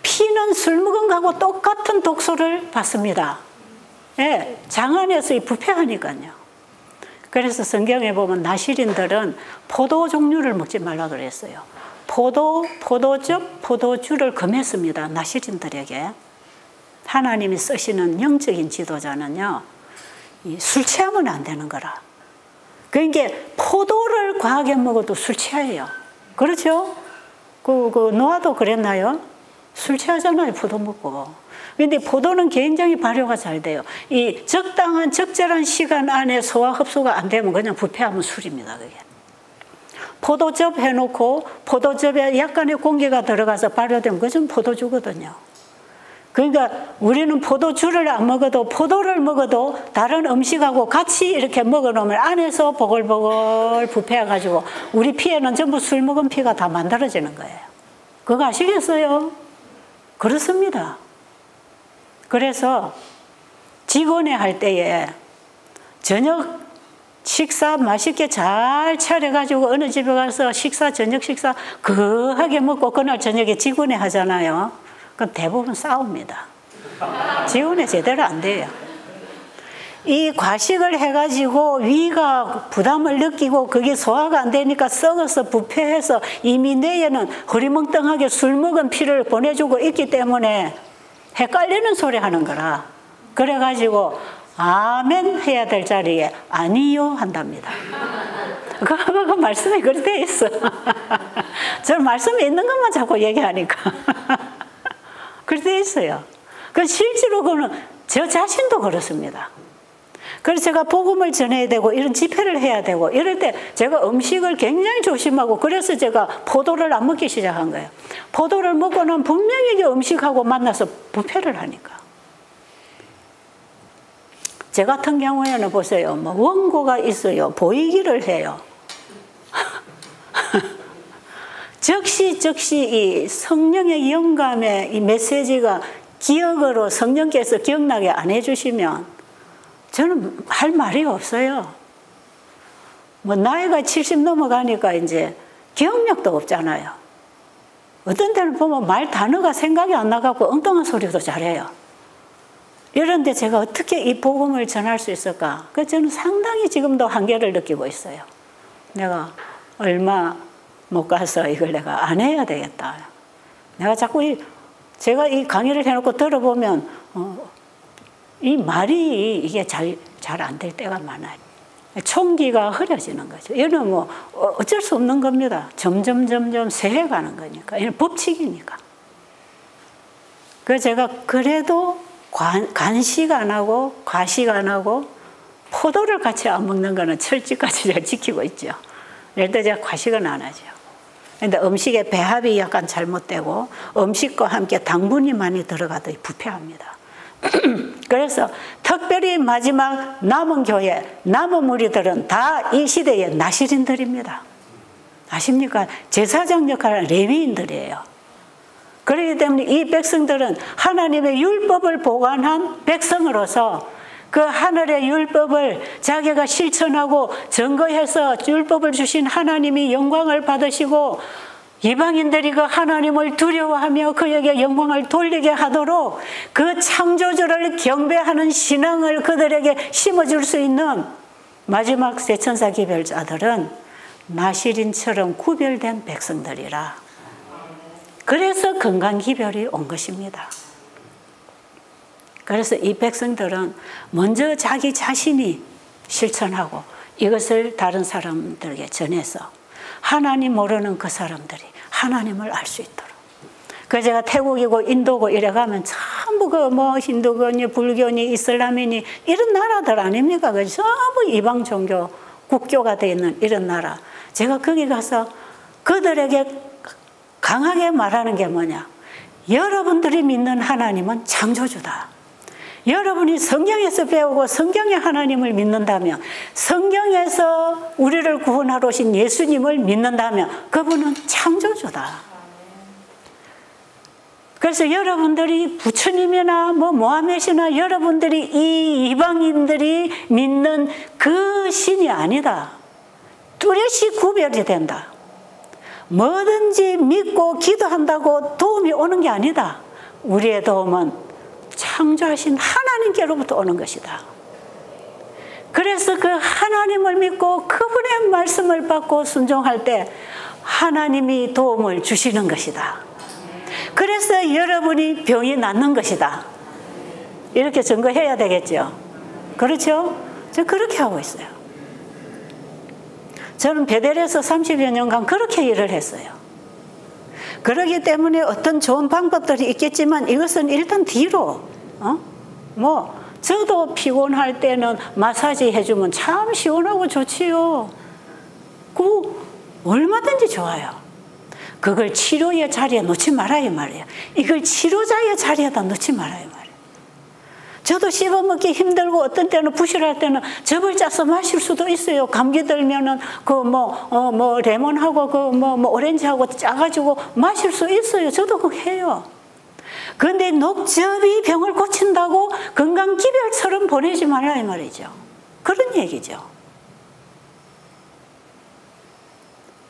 피는 술 먹은 거하고 똑같은 독소를 받습니다. 예, 장 안에서 부패하니까요. 그래서 성경에 보면 나시린들은 포도 종류를 먹지 말라 그랬어요. 포도즙, 포도주를 금했습니다. 나시린들에게. 하나님이 쓰시는 영적인 지도자는요, 술 취하면 안 되는 거라. 그러니까 포도를 과하게 먹어도 술 취해요. 그렇죠? 그 노아도 그랬나요? 술 취하잖아요, 포도 먹고. 근데 포도는 굉장히 발효가 잘 돼요. 이 적당한 적절한 시간 안에 소화 흡수가 안 되면 그냥 부패하면 술입니다, 그게. 포도즙 해놓고 포도즙에 약간의 공기가 들어가서 발효되면 그건 포도주거든요. 그러니까 우리는 포도주를 안 먹어도 포도를 먹어도 다른 음식하고 같이 이렇게 먹어놓으면 안에서 보글보글 부패해가지고 우리 피에는 전부 술 먹은 피가 다 만들어지는 거예요. 그거 아시겠어요? 그렇습니다. 그래서 직원회 할 때에 저녁 식사 맛있게 잘 차려가지고 어느 집에 가서 저녁 식사 거하게 먹고 그날 저녁에 지구내 하잖아요. 그럼 대부분 싸웁니다. 지구내 제대로 안 돼요. 이 과식을 해가지고 위가 부담을 느끼고 그게 소화가 안 되니까 썩어서 부패해서 이미 뇌에는 흐리멍텅하게 술 먹은 피를 보내주고 있기 때문에 헷갈리는 소리 하는 거라. 그래가지고 아멘 해야 될 자리에 아니요 한답니다. 그 말씀에 그렇게 돼 있어. 저는 말씀에 있는 것만 자꾸 얘기하니까. 그렇게 돼 있어요. 그 실제로 그는 저 자신도 그렇습니다. 그래서 제가 복음을 전해야 되고 이런 집회를 해야 되고 이럴 때 제가 음식을 굉장히 조심하고 그래서 제가 포도를 안 먹기 시작한 거예요. 포도를 먹고는 분명히 음식하고 만나서 부패를 하니까. 제 같은 경우에는 보세요. 뭐 원고가 있어요. 보이기를 해요. 즉시 이 성령의 영감의 이 메시지가 기억으로 성령께서 기억나게 안 해주시면 저는 할 말이 없어요. 뭐 나이가 70 넘어가니까 이제 기억력도 없잖아요. 어떤 때는 보면 말 단어가 생각이 안 나갖고 엉뚱한 소리도 잘해요. 이런데 제가 어떻게 이 복음을 전할 수 있을까? 그래서 저는 상당히 지금도 한계를 느끼고 있어요. 내가 얼마 못 가서 이걸 내가 안 해야 되겠다. 내가 자꾸 제가 이 강의를 해놓고 들어보면 이 말이 이게 잘 안 될 때가 많아요. 총기가 흐려지는 거죠. 이거는 뭐 어쩔 수 없는 겁니다. 점점 새해가는 거니까. 이건 법칙이니까. 그래서 제가 그래도 간식 안 하고 과식 안 하고 포도를 같이 안 먹는 거는 철칙까지 제가 지키고 있죠. 예를 들어 제가 과식은 안 하죠. 그런데 음식의 배합이 약간 잘못되고 음식과 함께 당분이 많이 들어가도 부패합니다. 그래서 특별히 마지막 남은 교회, 남은 무리들은 다 이 시대의 나실인들입니다. 아십니까? 제사장 역할은 레위인들이에요. 그렇기 때문에 이 백성들은 하나님의 율법을 보관한 백성으로서 그 하늘의 율법을 자기가 실천하고 증거해서 율법을 주신 하나님이 영광을 받으시고 이방인들이 그 하나님을 두려워하며 그에게 영광을 돌리게 하도록 그 창조주를 경배하는 신앙을 그들에게 심어줄 수 있는 마지막 세천사 기별자들은 나실인처럼 구별된 백성들이라. 그래서 건강기별이 온 것입니다. 그래서 이 백성들은 먼저 자기 자신이 실천하고 이것을 다른 사람들에게 전해서 하나님 모르는 그 사람들이 하나님을 알 수 있도록. 그래서 제가 태국이고 인도고 이래 가면 전부 그 뭐 힌두교니 불교니 이슬람이니 이런 나라들 아닙니까? 그 전부 이방 종교 국교가 되어 있는 이런 나라. 제가 거기 가서 그들에게 강하게 말하는 게 뭐냐? 여러분들이 믿는 하나님은 창조주다. 여러분이 성경에서 배우고 성경의 하나님을 믿는다면, 성경에서 우리를 구원하러 오신 예수님을 믿는다면 그분은 창조주다. 그래서 여러분들이 부처님이나 모하메시나 여러분들이 이 이방인들이 믿는 그 신이 아니다. 뚜렷이 구별이 된다. 뭐든지 믿고 기도한다고 도움이 오는 게 아니다. 우리의 도움은 창조하신 하나님께로부터 오는 것이다. 그래서 그 하나님을 믿고 그분의 말씀을 받고 순종할 때 하나님이 도움을 주시는 것이다. 그래서 여러분이 병이 낫는 것이다. 이렇게 증거해야 되겠죠. 그렇죠? 저 그렇게 하고 있어요. 저는 베델에서 30여 년간 그렇게 일을 했어요. 그렇기 때문에 어떤 좋은 방법들이 있겠지만 이것은 일단 뒤로, 저도 피곤할 때는 마사지 해주면 참 시원하고 좋지요. 그 얼마든지 좋아요. 그걸 치료의 자리에 놓지 말아야 말이에요. 이걸 치료자의 자리에다 놓지 말아야 말이에요. 저도 씹어먹기 힘들고 어떤 때는 부실할 때는 즙을 짜서 마실 수도 있어요. 감기 들면은 레몬하고 오렌지하고 짜가지고 마실 수 있어요. 저도 그거 해요. 그런데 녹즙이 병을 고친다고 건강기별처럼 보내지 말아야 말이죠. 그런 얘기죠.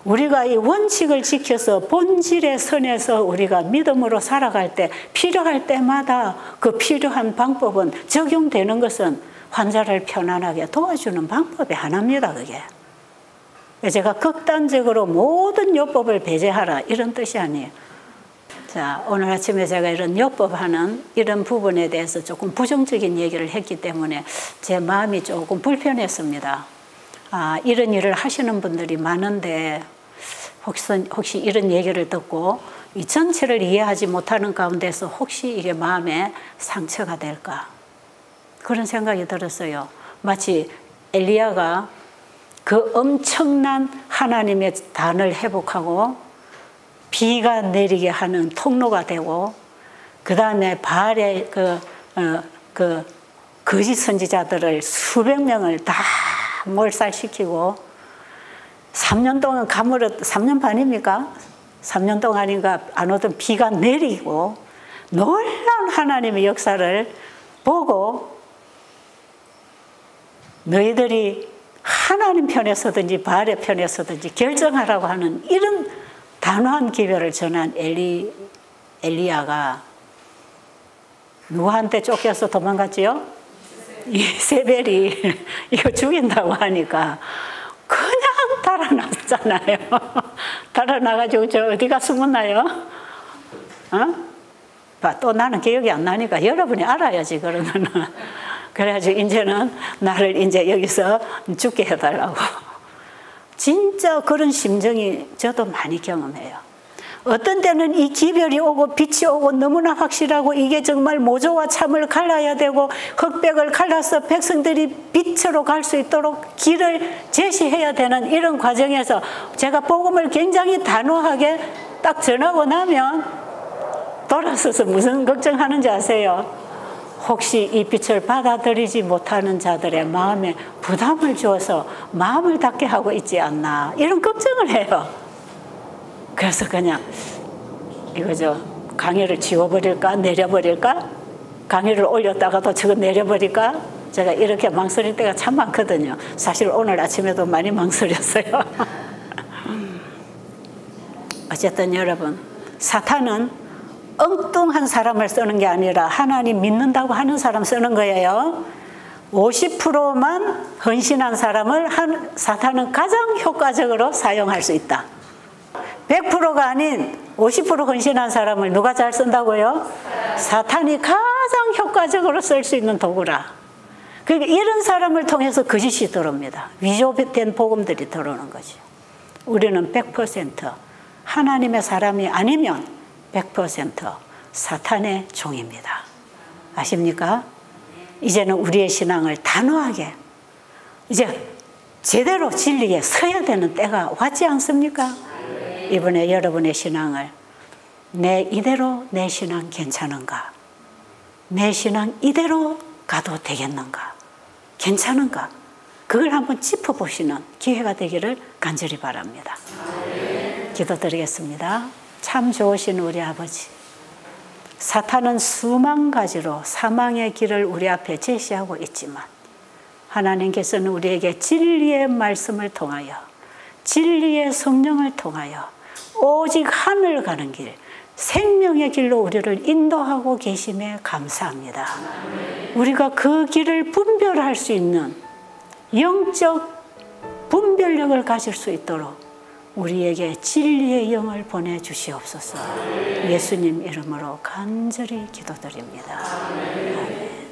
우리가 이 원칙을 지켜서 본질의 선에서 우리가 믿음으로 살아갈 때 필요할 때마다 그 필요한 방법은 적용되는 것은 환자를 편안하게 도와주는 방법이 하나입니다. 그게. 제가 극단적으로 모든 요법을 배제하라 이런 뜻이 아니에요. 자, 오늘 아침에 제가 이런 요법하는 이런 부분에 대해서 조금 부정적인 얘기를 했기 때문에 제 마음이 조금 불편했습니다. 이런 일을 하시는 분들이 많은데 혹시 이런 얘기를 듣고 이 전체를 이해하지 못하는 가운데서 혹시 이게 마음에 상처가 될까? 그런 생각이 들었어요. 마치 엘리야가 그 엄청난 하나님의 단을 회복하고 비가 내리게 하는 통로가 되고 그 다음에 바알의 거짓 선지자들을 수백 명을 다 몰살시키고 3년 동안 3년 반입니까? 3년 동안인가 안 오던 비가 내리고 놀라운 하나님의 역사를 보고 너희들이 하나님 편에 서든지 바알의 편에 서든지 결정하라고 하는 이런 단호한 기별을 전한 엘리야가 누구한테 쫓겨서 도망갔지요? 이세벨이 이거 죽인다고 하니까 그냥 달아났잖아요. 달아나가지고 저 어디가 숨었나요? 또 나는 기억이 안 나니까 여러분이 알아야지 그러면은. 그래가지고 이제는 나를 이제 여기서 죽게 해달라고. 진짜 그런 심정이 저도 많이 경험해요. 어떤 때는 이 기별이 오고 빛이 오고 너무나 확실하고 이게 정말 모조와 참을 갈라야 되고 흑백을 갈라서 백성들이 빛으로 갈 수 있도록 길을 제시해야 되는 이런 과정에서 제가 복음을 굉장히 단호하게 딱 전하고 나면 돌아서서 무슨 걱정하는지 아세요? 혹시 이 빛을 받아들이지 못하는 자들의 마음에 부담을 주어서 마음을 닫게 하고 있지 않나 이런 걱정을 해요. 그래서 그냥 이거죠. 강의를 지워버릴까 내려버릴까? 강의를 올렸다가도 저거 내려버릴까? 제가 이렇게 망설일 때가 참 많거든요. 사실 오늘 아침에도 많이 망설였어요. 어쨌든 여러분, 사탄은 엉뚱한 사람을 쓰는 게 아니라 하나님 믿는다고 하는 사람 쓰는 거예요. 50%만 헌신한 사람을 사탄은 가장 효과적으로 사용할 수 있다. 100%가 아닌 50% 헌신한 사람을 누가 잘 쓴다고요? 사탄이 가장 효과적으로 쓸 수 있는 도구라. 그러니까 이런 사람을 통해서 거짓이 들어옵니다. 위조된 복음들이 들어오는 거죠. 우리는 100% 하나님의 사람이 아니면 100% 사탄의 종입니다. 아십니까? 이제는 우리의 신앙을 단호하게 이제 제대로 진리에 서야 되는 때가 왔지 않습니까? 이번에 여러분의 신앙을 이대로 내 신앙 괜찮은가? 내 신앙 이대로 가도 되겠는가? 괜찮은가? 그걸 한번 짚어보시는 기회가 되기를 간절히 바랍니다. 기도드리겠습니다. 참 좋으신 우리 아버지, 사탄은 수만 가지로 사망의 길을 우리 앞에 제시하고 있지만 하나님께서는 우리에게 진리의 말씀을 통하여 진리의 성령을 통하여 오직 하늘 가는 길, 생명의 길로 우리를 인도하고 계심에 감사합니다. 우리가 그 길을 분별할 수 있는 영적 분별력을 가질 수 있도록 우리에게 진리의 영을 보내주시옵소서. 예수님 이름으로 간절히 기도드립니다. 아멘.